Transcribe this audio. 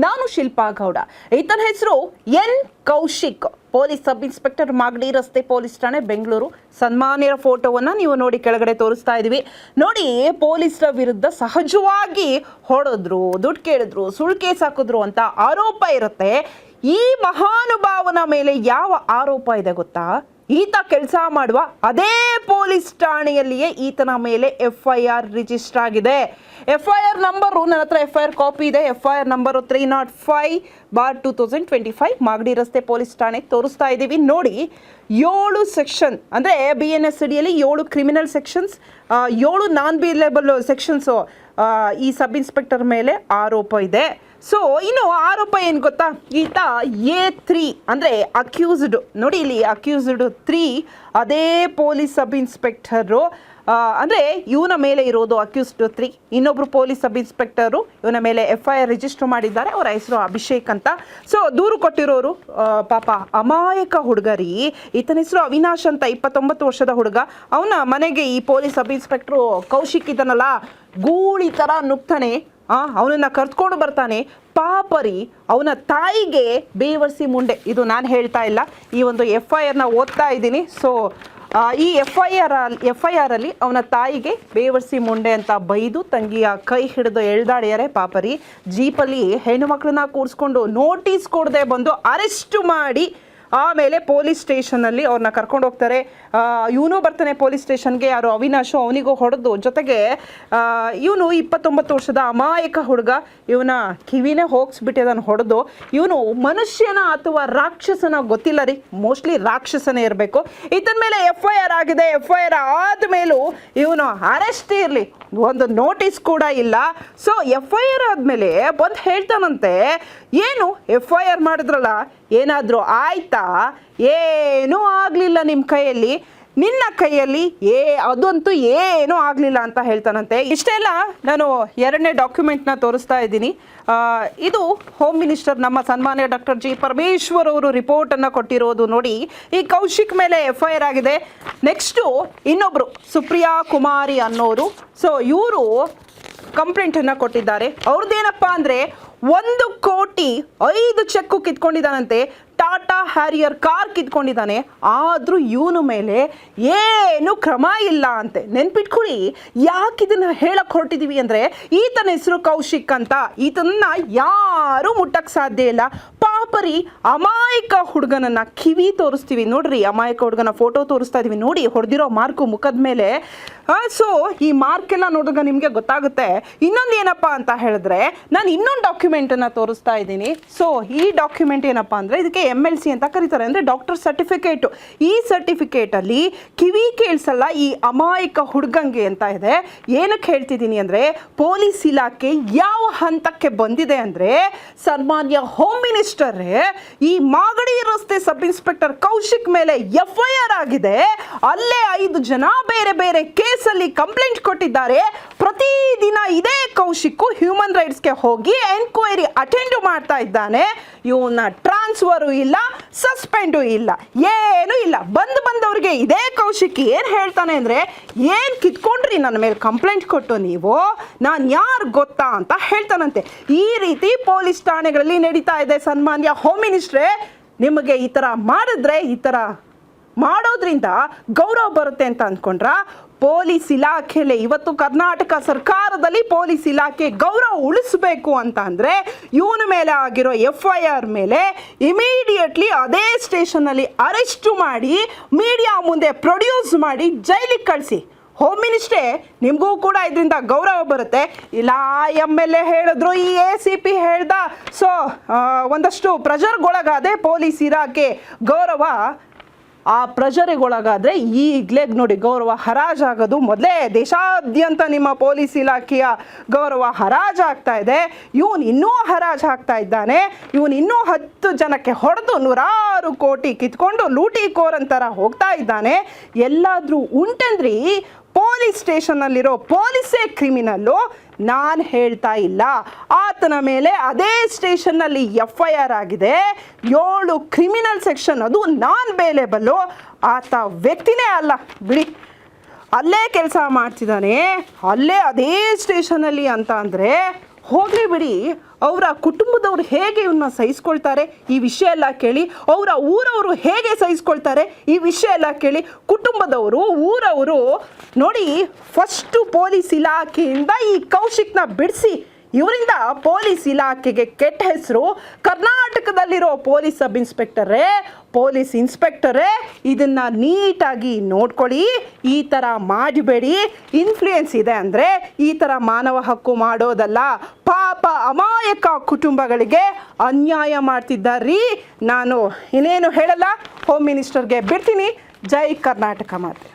ನಾನು ಶಿಲ್ಪಾ ಗೌಡ. ಈತನ ಹೆಸರು N Kaushik. Police sub inspector, Magadi ರಸ್ತೆ ಪೊಲೀಸ್ ಠಾಣೆ, ಬೆಂಗಳೂರು. ಸನ್ಮಾನ್ಯರ ಫೋಟೋವನ್ನು ನೀವು ನೋಡಿ ಕೆಳಗಡೆ ತೋರಿಸ್ತಾ ಇದ್ದೀವಿ. ನೋಡಿ, ಪೊಲೀಸರ ವಿರುದ್ಧ ಸಹಜವಾಗಿ ಹೊಡೆದ್ರು, ದುಡ್ಡು ಕೇಳಿದ್ರು, ಸುಳ್ಳು ಕೇಸ್ ಹಾಕಿದ್ರು ಅಂತ ಆರೋಪ ಇರುತ್ತೆ. ಈ ಮಹಾನುಭಾವನ ಮೇಲೆ ಯಾವ ಆರೋಪ ಇದೆ ಗೊತ್ತಾ? ಈತ ಕೆಲಸ ಮಾಡುವ ಅದೇ ಪೊಲೀಸ್ ಠಾಣೆಯಲ್ಲಿಯೇ ಈತನ ಮೇಲೆ FIR ರಿಜಿಸ್ಟರ್ ಆಗಿದೆ. FIR ನಂಬರು ನನ್ನ ಹತ್ರ FIR ಕಾಪಿ ಇದೆ. FIR ನಂಬರು 305/2025 ಮಾಗಡಿ ರಸ್ತೆ ಪೊಲೀಸ್ ಠಾಣೆ ತೋರಿಸ್ತಾ ಇದ್ದೀವಿ. ನೋಡಿ, 7 ಸೆಕ್ಷನ್ ಅಂದರೆ BNS ಅಡಿಯಲ್ಲಿ 7 ಕ್ರಿಮಿನಲ್ ಸೆಕ್ಷನ್ಸ್, 7 ನಾನ್ ಬೇಲೇಬಲ್ ಸೆಕ್ಷನ್ಸು ಈ ಸಬ್ ಇನ್ಸ್ಪೆಕ್ಟರ್ ಮೇಲೆ ಆರೋಪ ಇದೆ. ಸೊ ಇನ್ನು ಆರೋಪ ಏನು ಗೊತ್ತಾ? ಈತ A3 ಅಂದರೆ ಅಕ್ಯೂಸ್ಡ್. ನೋಡಿ, ಇಲ್ಲಿ ಅಕ್ಯೂಸ್ಡ್ 3 ಅದೇ ಪೊಲೀಸ್ ಸಬ್ ಇನ್ಸ್ಪೆಕ್ಟರು, ಅಂದರೆ ಇವನ ಮೇಲೆ ಇರೋದು ಅಕ್ಯೂಸ್ಡ್ 3. ಇನ್ನೊಬ್ರು ಪೊಲೀಸ್ ಸಬ್ ಇನ್ಸ್ಪೆಕ್ಟರು ಇವನ ಮೇಲೆ FIR ರಿಜಿಸ್ಟರ್ ಮಾಡಿದ್ದಾರೆ. ಅವರ ಹೆಸರು ಅಭಿಷೇಕ್ ಅಂತ. ಸೊ ದೂರು ಕೊಟ್ಟಿರೋರು ಪಾಪ ಅಮಾಯಕ ಹುಡುಗರಿ. ಈತನ ಹೆಸರು ಅವಿನಾಶ್ ಅಂತ, 29 ವರ್ಷದ ಹುಡುಗ. ಅವನ ಮನೆಗೆ ಈ ಪೊಲೀಸ್ ಸಬ್ ಇನ್ಸ್ಪೆಕ್ಟ್ರು ಕೌಶಿಕ್ ಇದನ್ನಲ್ಲ ಗೂಳಿ ಥರ ನುಗ್ತಾನೆ. ಅವನನ್ನು ಕರ್ತ್ಕೊಂಡು ಬರ್ತಾನೆ. ಪಾಪರಿ ಅವನ ತಾಯಿಗೆ ಬೇವರ್ಸಿ ಮುಂಡೆ. ಇದು ನಾನು ಹೇಳ್ತಾ ಇಲ್ಲ, ಈ ಒಂದು FIRನ ಓದ್ತಾ ಇದ್ದೀನಿ. ಸೊ ಈ FIR ಅಲ್ಲಿ ಅವನ ತಾಯಿಗೆ ಬೇವರ್ಸಿ ಮುಂಡೆ ಅಂತ ಬೈದು ತಂಗಿಯ ಕೈ ಹಿಡಿದು ಎಳ್ದಾಡ್ಯಾರೆ. ಪಾಪರಿ ಜೀಪಲ್ಲಿ ಹೆಣ್ಣು ಮಕ್ಕಳನ್ನ ಕೂರಿಸ್ಕೊಂಡು ನೋಟಿಸ್ ಕೊಡದೆ ಬಂದು ಅರೆಸ್ಟ್ ಮಾಡಿ ಆಮೇಲೆ ಪೊಲೀಸ್ ಸ್ಟೇಷನಲ್ಲಿ ಅವ್ರನ್ನ ಕರ್ಕೊಂಡು ಹೋಗ್ತಾರೆ. ಇವನು ಬರ್ತಾನೆ ಪೊಲೀಸ್ ಸ್ಟೇಷನ್ಗೆ, ಯಾರು ಅವಿನಾಶು, ಅವನಿಗೂ ಹೊಡೆದು, ಜೊತೆಗೆ ಇವನು 29 ವರ್ಷದ ಅಮಾಯಕ ಹುಡುಗ, ಇವನ ಕಿವಿನೇ ಹೋಗಿಸ್ಬಿಟ್ಟಿದ್ದಾನೆ ಹೊಡೆದು. ಇವನು ಮನುಷ್ಯನ ಅಥವಾ ರಾಕ್ಷಸನ ಗೊತ್ತಿಲ್ಲ ರೀ, ಮೋಸ್ಟ್ಲಿ ರಾಕ್ಷಸನೇ ಇರಬೇಕು. ಈತನ ಮೇಲೆ FIR ಆಗಿದೆ. FIR ಆದಮೇಲೂ ಇವನು ಅರೆಸ್ಟ್ ಇರಲಿ, ಒಂದು ನೋಟಿಸ್ ಕೂಡ ಇಲ್ಲ. ಸೊ FIR ಆದಮೇಲೆ ಬಂದು ಹೇಳ್ತಾನಂತೆ, ಏನು FIR ಮಾಡಿದ್ರಲ್ಲ ಏನಾದರೂ ಆಯ್ತಾ? ಏನೂ ಆಗಲಿಲ್ಲ ನಿಮ್ಮ ಕೈಯಲ್ಲಿ, ನಿನ್ನ ಕೈಯಲ್ಲಿ ಅದಂತೂ ಏನೂ ಆಗಲಿಲ್ಲ ಅಂತ ಹೇಳ್ತಾನಂತೆ. ಇಷ್ಟೆಲ್ಲ ನಾನು 2ನೇ ಡಾಕ್ಯುಮೆಂಟ್ನ ತೋರಿಸ್ತಾ ಇದ್ದೀನಿ. ಇದು ಹೋಮ್ ಮಿನಿಸ್ಟರ್ ನಮ್ಮ ಸನ್ಮಾನ್ಯ ಡಾಕ್ಟರ್ G. ಪರಮೇಶ್ವರ್ ಅವರು ರಿಪೋರ್ಟನ್ನು ಕೊಟ್ಟಿರೋದು. ನೋಡಿ, ಈ ಕೌಶಿಕ್ ಮೇಲೆ FIR ಆಗಿದೆ. ನೆಕ್ಸ್ಟು ಇನ್ನೊಬ್ಬರು ಸುಪ್ರಿಯಾ ಕುಮಾರಿ ಅನ್ನೋರು. ಸೊ ಇವರು ಕಂಪ್ಲೇಂಟನ್ನು ಕೊಟ್ಟಿದ್ದಾರೆ. ಅವ್ರದ್ದೇನಪ್ಪ ಅಂದರೆ 1 ಕೋಟಿ 5 ಚೆಕ್ಕು ಕಿತ್ಕೊಂಡಿದ್ದಾನಂತೆ. ಟಾಟಾ ಹ್ಯಾರಿಯರ್ ಕಾರ್ ಕಿತ್ಕೊಂಡಿದ್ದಾನೆ. ಆದರೂ ಇವನ ಮೇಲೆ ಏನು ಕ್ರಮ ಇಲ್ಲ ಅಂತೆ. ನೆನ್ಪಿಟ್ಕೊಳ್ಳಿ, ಯಾಕೆ ಇದನ್ನು ಹೇಳಕ್ಕೆ ಹೊರಟಿದ್ದೀವಿ ಅಂದರೆ, ಈತನ ಹೆಸರು ಕೌಶಿಕ್ ಅಂತ. ಈತನನ್ನ ಯಾರೂ ಮುಟ್ಟಕ್ಕೆ ಸಾಧ್ಯ ಇಲ್ಲ. ಪಾಪರಿ ಅಮಾಯಕ ಹುಡುಗನನ್ನು ಕಿವಿ ತೋರಿಸ್ತೀವಿ ನೋಡ್ರಿ, ಅಮಾಯಕ ಹುಡುಗನ ಫೋಟೋ ತೋರಿಸ್ತಾ ಇದ್ದೀವಿ ನೋಡಿ, ಹೊಡೆದಿರೋ ಮಾರ್ಕು ಮುಖದ ಮೇಲೆ. ಸೊ ಈ ಮಾರ್ಕೆಲ್ಲ ನೋಡಿದಾಗ ನಿಮಗೆ ಗೊತ್ತಾಗುತ್ತೆ. ಇನ್ನೊಂದು ಏನಪ್ಪ ಅಂತ ಹೇಳಿದ್ರೆ, ನಾನು ಇನ್ನೊಂದು ಡಾಕ್ಯುಮೆಂಟನ್ನು ತೋರಿಸ್ತಾ ಇದ್ದೀನಿ. ಸೊ ಈ ಡಾಕ್ಯುಮೆಂಟ್ ಏನಪ್ಪ ಅಂದರೆ, ಇದಕ್ಕೆ MLC ಅಂತ ಕರೀತಾರೆ, ಅಂದರೆ ಡಾಕ್ಟರ್ ಸರ್ಟಿಫಿಕೇಟು. ಈ ಸರ್ಟಿಫಿಕೇಟಲ್ಲಿ ಕಿವಿ ಕೇಳಿಸಲ್ಲ ಈ ಅಮಾಯಕ ಹುಡುಗಂಗೆ ಅಂತ ಇದೆ. ಏನಕ್ಕೆ ಹೇಳ್ತಿದ್ದೀನಿ ಅಂದರೆ, ಪೊಲೀಸ್ ಇಲಾಖೆ ಯಾವ ಹಂತಕ್ಕೆ ಬಂದಿದೆ ಅಂದರೆ, ಸನ್ಮಾನ್ಯ ಹೋಮ್ ಮಿನಿಸ್ಟರೇ ಈ ಮಾಗಡಿ ರಸ್ತೆ ಸಬ್ ಇನ್ಸ್ಪೆಕ್ಟರ್ ಕೌಶಿಕ್ ಮೇಲೆ FIR ಆಗಿದೆ. ಅಲ್ಲೇ 5 ಜನ ಬೇರೆ ಬೇರೆ ಕೇಸಲ್ಲಿ ಕಂಪ್ಲೇಂಟ್ ಕೊಟ್ಟಿದ್ದಾರೆ. ಪ್ರತಿದಿನ ಇದೇ ಕೌಶಿಕ್ ಹ್ಯೂಮನ್ ರೈಟ್ಸ್ಗೆ ಹೋಗಿ ಎನ್ಕ್ವೈರಿ ಅಟೆಂಡ್ ಮಾಡ್ತಾ ಇದ್ದಾನೆ. ಇವನ್ನ ಟ್ರಾನ್ಸ್ಫರು ಇಲ್ಲ, ಸಸ್ಪೆಂಡು ಇಲ್ಲ, ಏನೂ ಇಲ್ಲ. ಬಂದವ್ರಿಗೆ ಇದೇ ಕೌಶಿಕ್ ಏನು ಹೇಳ್ತಾನೆ ಅಂದರೆ, ಏನು ಕಿತ್ಕೊಂಡ್ರಿ ನನ್ನ ಮೇಲೆ ಕಂಪ್ಲೇಂಟ್ ಕೊಟ್ಟು ನೀವು, ನಾನು ಯಾರು ಗೊತ್ತಾ ಅಂತ ಹೇಳ್ತಾನಂತೆ. ಈ ರೀತಿ ಪೊಲೀಸ್ ಠಾಣೆಗಳಲ್ಲಿ ನಡೀತಾ ಇದೆ. ಸನ್ಮಾನ್ಯ ಹೋಮ್ ಮಿನಿಸ್ಟ್ರೇ, ನಿಮಗೆ ಈ ಥರ ಮಾಡಿದ್ರೆ, ಈ ಥರ ಮಾಡೋದ್ರಿಂದ ಗೌರವ ಬರುತ್ತೆ ಅಂತ ಅಂದ್ಕೊಂಡ್ರ? ಪೊಲೀಸ್ ಇಲಾಖೆಯಲ್ಲಿ ಇವತ್ತು ಕರ್ನಾಟಕ ಸರ್ಕಾರದಲ್ಲಿ ಪೊಲೀಸ್ ಇಲಾಖೆ ಗೌರವ ಉಳಿಸಬೇಕು ಅಂತ ಅಂದರೆ, ಇವನ ಮೇಲೆ ಆಗಿರೋ FIR ಮೇಲೆ ಇಮಿಡಿಯೇಟ್ಲಿ ಅದೇ ಸ್ಟೇಷನ್ನಲ್ಲಿ ಅರೆಸ್ಟು ಮಾಡಿ ಮೀಡಿಯಾ ಮುಂದೆ ಪ್ರೊಡ್ಯೂಸ್ ಮಾಡಿ ಜೈಲಿಗೆ ಕಳಿಸಿ. ಹೋಮ್ ಮಿನಿಸ್ಟ್ರೇ, ನಿಮಗೂ ಕೂಡ ಇದರಿಂದ ಗೌರವ ಬರುತ್ತೆ. ಇಲ್ಲ MLA ಹೇಳಿದ್ರು, ಈ ACP ಹೇಳ್ದ. ಸೊ ಒಂದಷ್ಟು ಪ್ರೆಷರ್ಗೊಳಗಾದೆ ಪೊಲೀಸ್ ಇಲಾಖೆ ಗೌರವ. ಆ ಪ್ರೆಷರಿಗೊಳಗಾದರೆ ಈಗಲೇ ನೋಡಿ ಗೌರವ ಹರಾಜಾಗೋದು. ಮೊದಲೇ ದೇಶಾದ್ಯಂತ ನಿಮ್ಮ ಪೊಲೀಸ್ ಇಲಾಖೆಯ ಗೌರವ ಹರಾಜಾಗ್ತಾ ಇದೆ. ಇವನು ಇನ್ನೂ ಹರಾಜು ಹಾಕ್ತಾ ಇದ್ದಾನೆ. ಇವನು ಇನ್ನೂ 10 ಜನಕ್ಕೆ ಹೊಡೆದು 100 ಕೋಟಿ ಕಿತ್ಕೊಂಡು ಲೂಟಿ ಕೋರಂತರ ಹೋಗ್ತಾ ಇದ್ದಾನೆ. ಎಲ್ಲಾದರೂ ಉಂಟಂದ್ರಿ ಪೊಲೀಸ್ ಸ್ಟೇಷನ್ನಲ್ಲಿರೋ ಪೊಲೀಸೇ ಕ್ರಿಮಿನಲ್ಲು, ನಾನು ಹೇಳ್ತಾ ಇಲ್ಲ. ಆತನ ಮೇಲೆ ಅದೇ ಸ್ಟೇಷನ್ನಲ್ಲಿ FIR ಆಗಿದೆ. 7 ಕ್ರಿಮಿನಲ್ ಸೆಕ್ಷನ್, ಅದು ನಾನ್ ಬೇಲೇಬಲ್ಲು. ಆತ ವ್ಯಕ್ತಿನೇ ಅಲ್ಲ ಬಿಡಿ, ಅಲ್ಲೇ ಕೆಲಸ ಮಾಡ್ತಿದ್ದಾನೆ, ಅಲ್ಲೇ ಅದೇ ಸ್ಟೇಷನಲ್ಲಿ ಅಂತ ಅಂದರೆ ಹೋಗಲಿ ಬಿಡಿ, ಅವರ ಕುಟುಂಬದವ್ರು ಹೇಗೆ ಇವನ್ನ ಸಹಿಸ್ಕೊಳ್ತಾರೆ ಈ ವಿಷಯ ಎಲ್ಲ ಕೇಳಿ, ಅವರ ಊರವರು ಹೇಗೆ ಸಹಿಸ್ಕೊಳ್ತಾರೆ ಈ ವಿಷಯ ಎಲ್ಲ ಕೇಳಿ, ಕುಟುಂಬದವರು ಊರವರು ನೋಡಿ ಫಸ್ಟು ಪೊಲೀಸ್ ಇಲಾಖೆಯಿಂದ ಈ ಕೌಶಿಕ್ನ ಬಿಡಿಸಿ, ಇವರಿಂದ ಪೊಲೀಸ್ ಇಲಾಖೆಗೆ ಕೆಟ್ಟ ಹೆಸರು. ಕರ್ನಾಟಕದಲ್ಲಿರೋ ಪೊಲೀಸ್ ಸಬ್ ಇನ್ಸ್ಪೆಕ್ಟರೇ, ಪೊಲೀಸ್ ಇನ್ಸ್ಪೆಕ್ಟರೇ, ಇದನ್ನು ನೀಟಾಗಿ ನೋಡ್ಕೊಳ್ಳಿ, ಈ ಥರ ಮಾಡಬೇಡಿ. ಇನ್ಫ್ಲೂಯೆನ್ಸ್ ಇದೆ ಅಂದರೆ ಈ ಥರ ಮಾನವ ಹಕ್ಕು ಮಾಡೋದಲ್ಲ, ಪಾಪ ಅಮಾಯಕ ಕುಟುಂಬಗಳಿಗೆ ಅನ್ಯಾಯ ಮಾಡ್ತಿದ್ದಾರ್ರೀ. ನಾನು ಇನ್ನೇನು ಹೇಳಲ್ಲ, ಹೋಮ್ ಮಿನಿಸ್ಟರ್ಗೆ ಬಿಡ್ತೀನಿ. ಜೈ ಕರ್ನಾಟಕ ಮಾತೆ.